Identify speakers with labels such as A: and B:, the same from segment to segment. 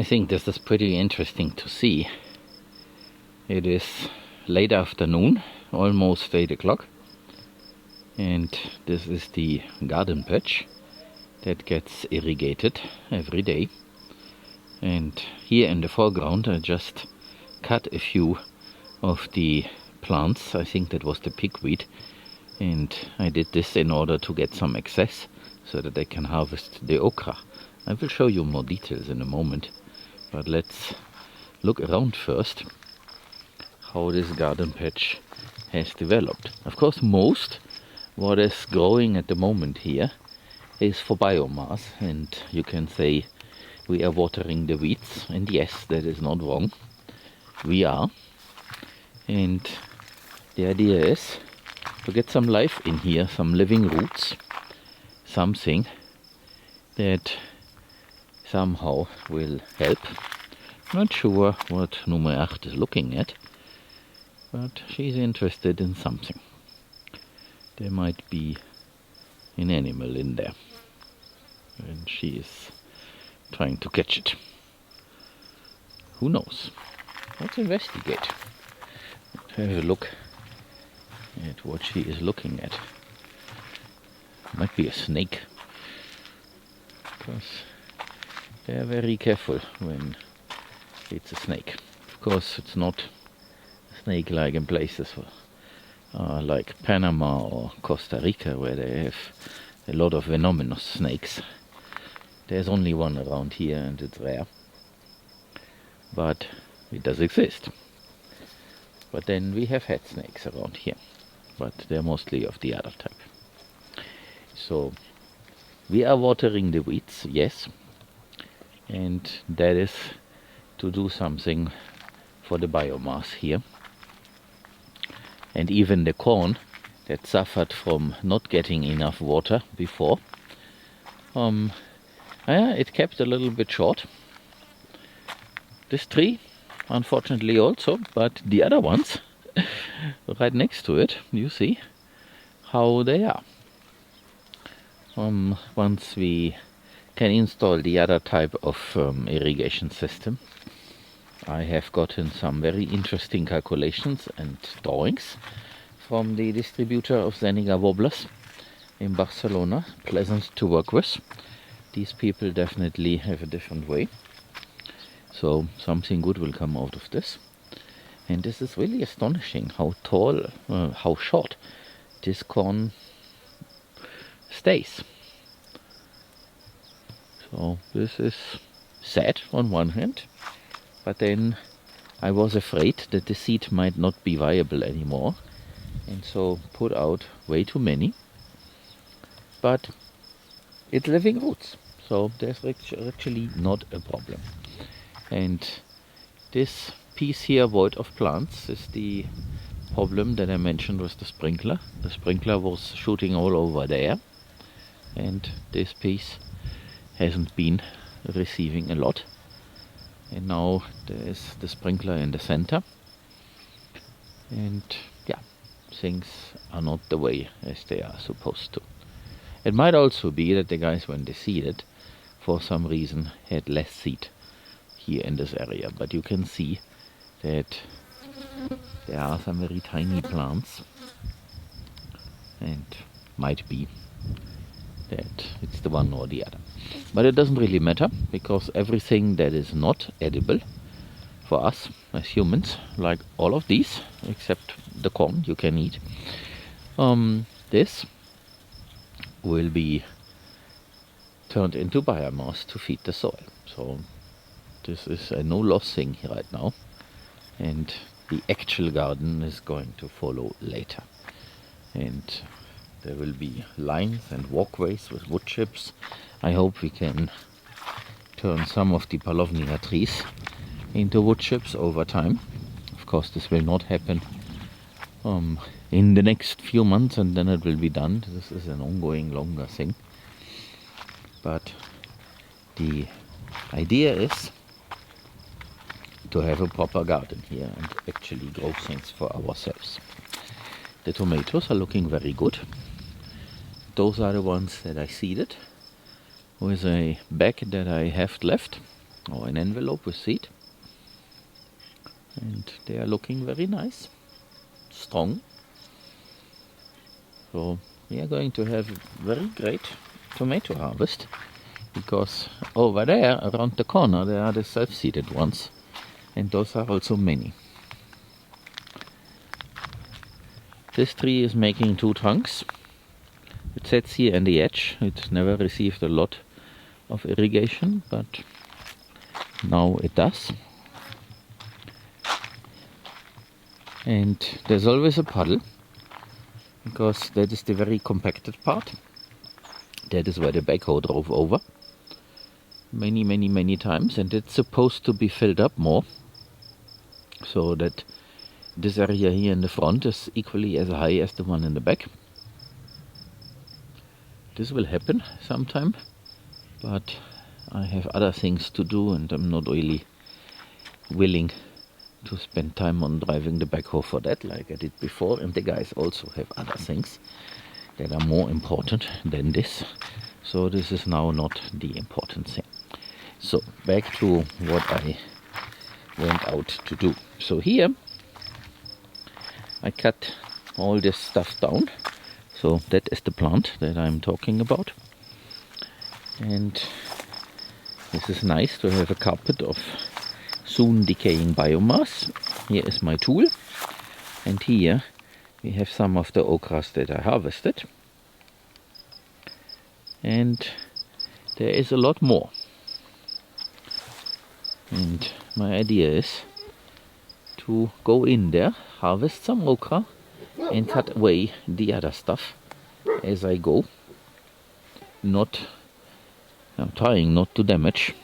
A: I think this is pretty interesting to see. It is late afternoon, almost 8 o'clock, and this is the garden patch that gets irrigated every day. And here in the foreground I just cut a few of the plants. I think that was the pigweed, and I did this in order to get some excess so that I can harvest the okra. I will show you more details in a moment, but let's look around first how this garden patch has developed. Of course, most what is growing at the moment here is for biomass, and you can say we are watering the weeds, and yes, that is not wrong. We are, and the idea is to get some life in here, some living roots, something that somehow will help. Not sure what number 8 is looking at, but she's interested in something. There might be an animal in there, and she is trying to catch it. Who knows? Let's investigate. Have a look at what she is looking at. Might be a snake, because they are very careful when it's a snake. Of course, it's not snake-like in places like Panama or Costa Rica, where they have a lot of venomous snakes. There's only one around here, and it's rare, but it does exist. But then we have had snakes around here, but they're mostly of the other type. So we are watering the weeds, yes, and that is to do something for the biomass here. And even the corn that suffered from not getting enough water before, it kept a little bit short. This tree, unfortunately, also, but the other ones right next to it, you see how they are. Once we can install the other type of irrigation system, I have gotten some very interesting calculations and drawings from the distributor of Zenniger wobblers in Barcelona. Pleasant to work with. These people definitely have a different way, so something good will come out of this. And this is really astonishing how tall, how short this corn stays. So this is sad on one hand, but then I was afraid that the seed might not be viable anymore, and so put out way too many. But it's living roots, so there's actually not a problem. And this piece here void of plants is the problem that I mentioned with the sprinkler. The sprinkler was shooting all over there, and this piece hasn't been receiving a lot. And now there's the sprinkler in the center, and yeah, things are not the way as they are supposed to. It might also be that the guys, when they seeded, for some reason had less seed here in this area, but you can see that there are some very tiny plants, and might be that it's the one or the other. But it doesn't really matter, because everything that is not edible for us as humans, like all of these, except the corn you can eat, this will be turned into biomass to feed the soil. So this is a no-loss thing right now, and the actual garden is going to follow later. And there will be lines and walkways with wood chips. I hope we can turn some of the palovnia trees into wood chips over time. Of course, this will not happen in the next few months, and then it will be done. This is an ongoing, longer thing. But the idea is to have a proper garden here and actually grow things for ourselves. The tomatoes are looking very good. Those are the ones that I seeded with a bag that I have left. or an envelope with seed, and they are looking very nice, strong. So we are going to have a very great tomato harvest, because over there around the corner there are the self-seeded ones, and those are also many. This tree is making 2 trunks. It sits here in the edge. It never received a lot of irrigation, but now it does. And there's always a puddle, because that is the very compacted part. That is where the backhoe drove over many times, and it's supposed to be filled up more, so that this area here in the front is equally as high as the one in the back. This will happen sometime, but I have other things to do, and I'm not really willing to spend time on driving the backhoe for that, like I did before. And the guys also have other things that are more important than this, so this is now not the important thing. So back to what I went out to do. So here I cut all this stuff down. So that is the plant that I'm talking about, and this is nice to have a carpet of soon decaying biomass. Here is my tool, and here we have some of the okras that I harvested, and there is a lot more. And my idea is to go in there, harvest some okra, and cut away the other stuff as I go. I'm trying not to damage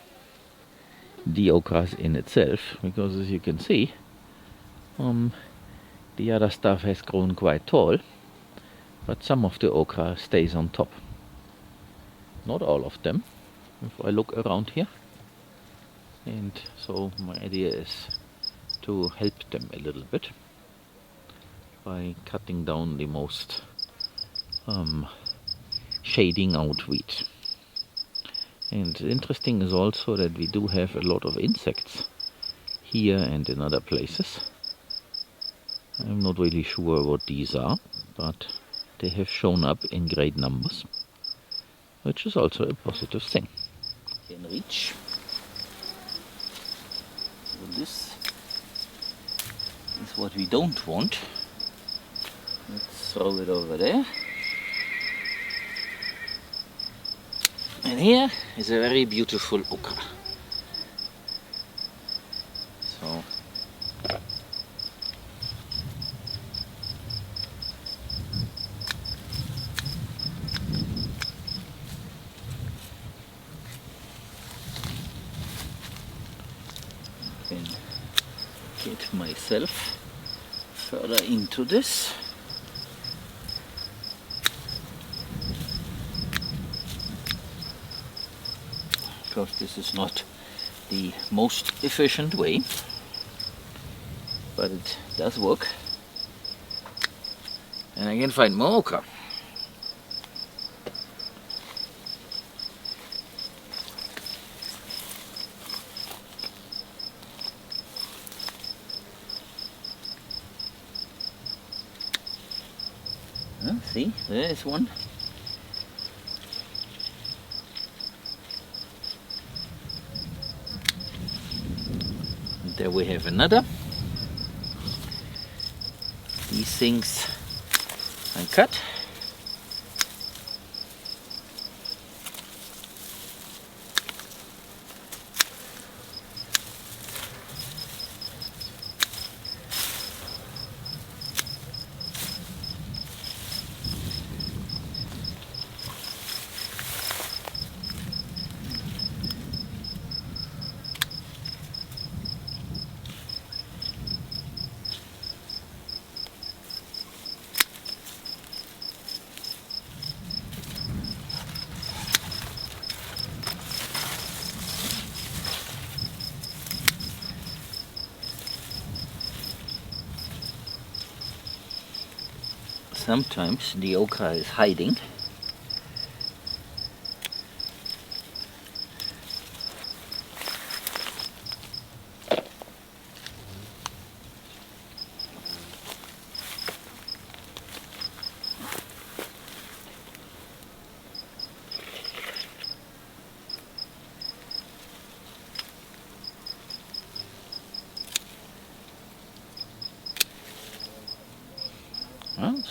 A: the okras in itself, because as you can see, the other stuff has grown quite tall, but some of the okra stays on top. Not all of them, if I look around here. And so my idea is to help them a little bit by cutting down the most shading out weed. And interesting is also that we do have a lot of insects here and in other places. I'm not really sure what these are, but they have shown up in great numbers, which is also a positive thing. In reach. So this is what we don't want. Let's throw it over there. And here is a very beautiful okra. So I can get myself further into this. Because this is not the most efficient way, but it does work, and I can find more okra. See, there is one. There we have another. These things I cut. Sometimes the okra is hiding.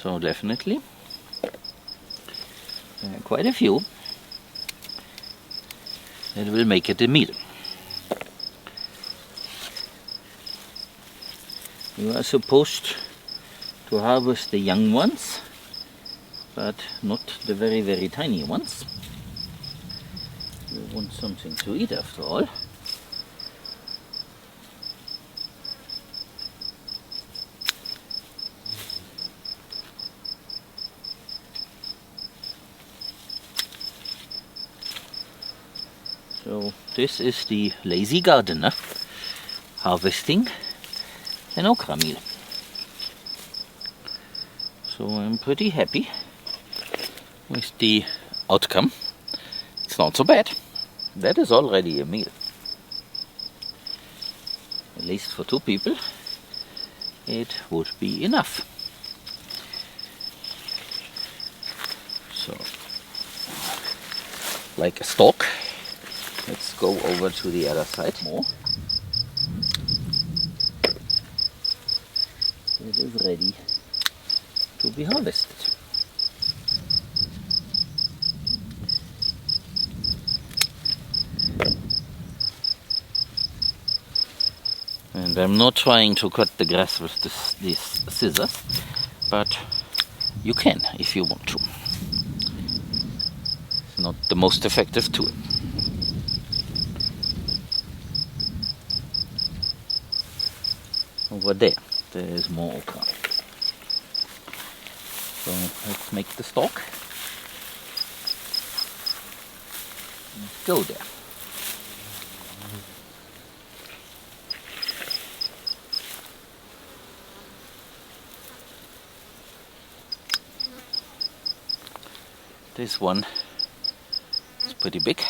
A: So definitely quite a few that will make it a meal. You are supposed to harvest the young ones, but not the very, very tiny ones. You want something to eat after all. So this is the lazy gardener harvesting an okra meal. So I'm pretty happy with the outcome. It's not so bad. That is already a meal. At least for 2 people it would be enough. So, like a stalk. Let's go over to the other side more. It is ready to be harvested. And I'm not trying to cut the grass with these scissors, but you can if you want to. It's not the most effective tool. Over there is more okra. So let's make the stalk and go there. This one is pretty big.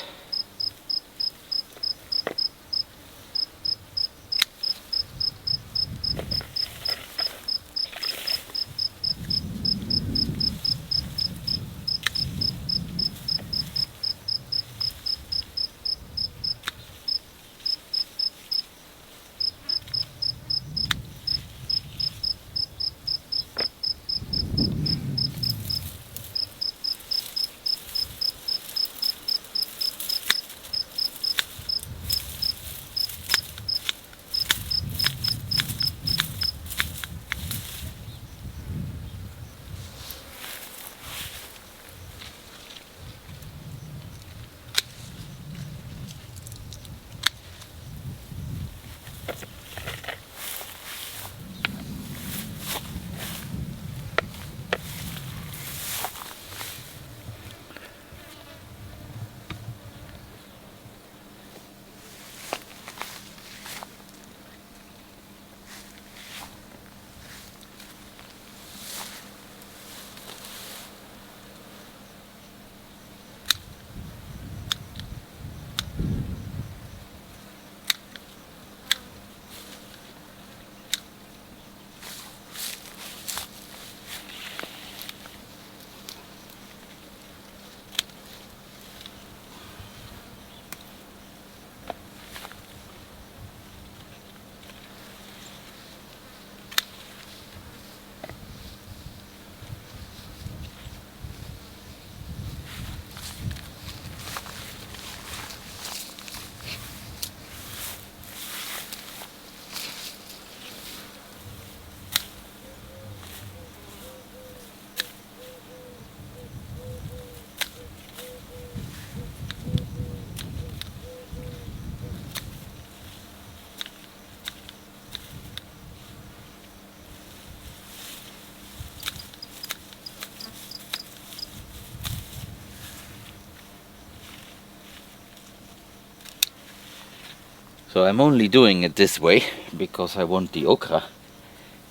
A: So I'm only doing it this way because I want the okra,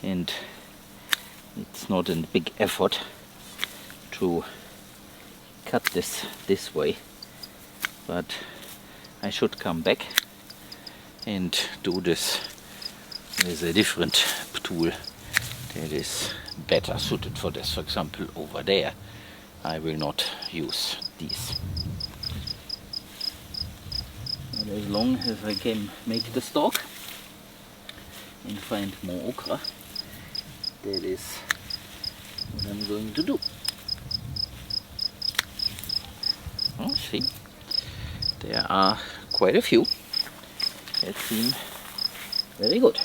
A: and it's not a big effort to cut this way, but I should come back and do this with a different tool that is better suited for this. For example, over there I will not use these. But as long as I can make the stalk and find more okra, that is what I'm going to do. Oh, see, there are quite a few that seem very good.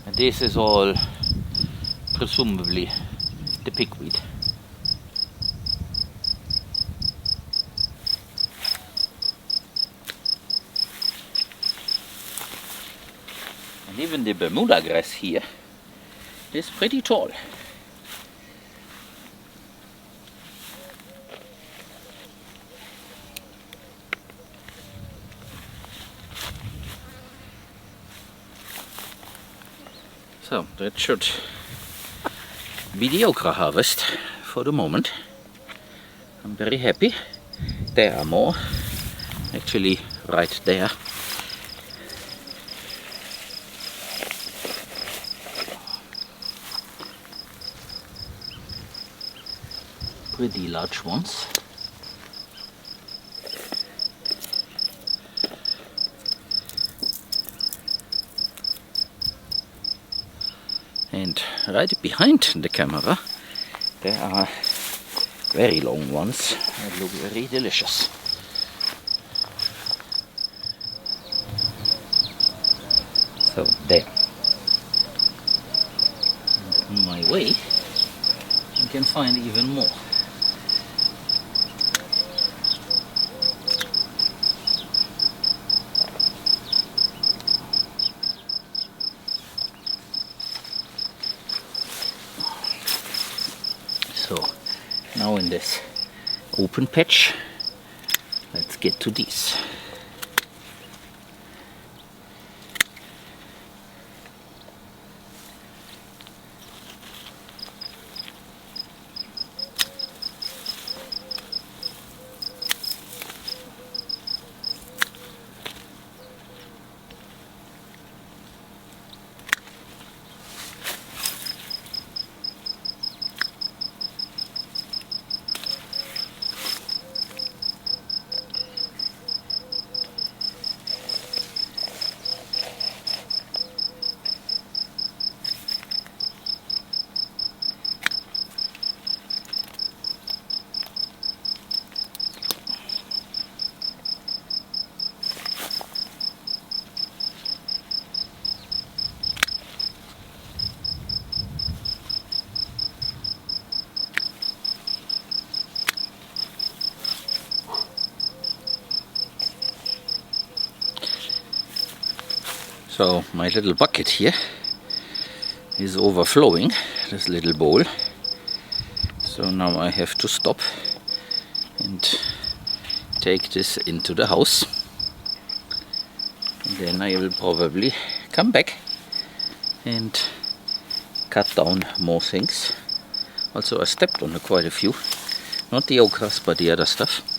A: And this is all presumably the pigweed. And even the Bermuda grass here is pretty tall. So that should be the okra harvest for the moment. I'm very happy. There are more, actually right there. Pretty large ones. And right behind the camera there are very long ones that look very delicious. So there. And on my way you can find even more. So now in this open patch, let's get to these. So my little bucket here is overflowing, this little bowl. So now I have to stop and take this into the house. And then I will probably come back and cut down more things. Also I stepped on quite a few, not the okras but the other stuff.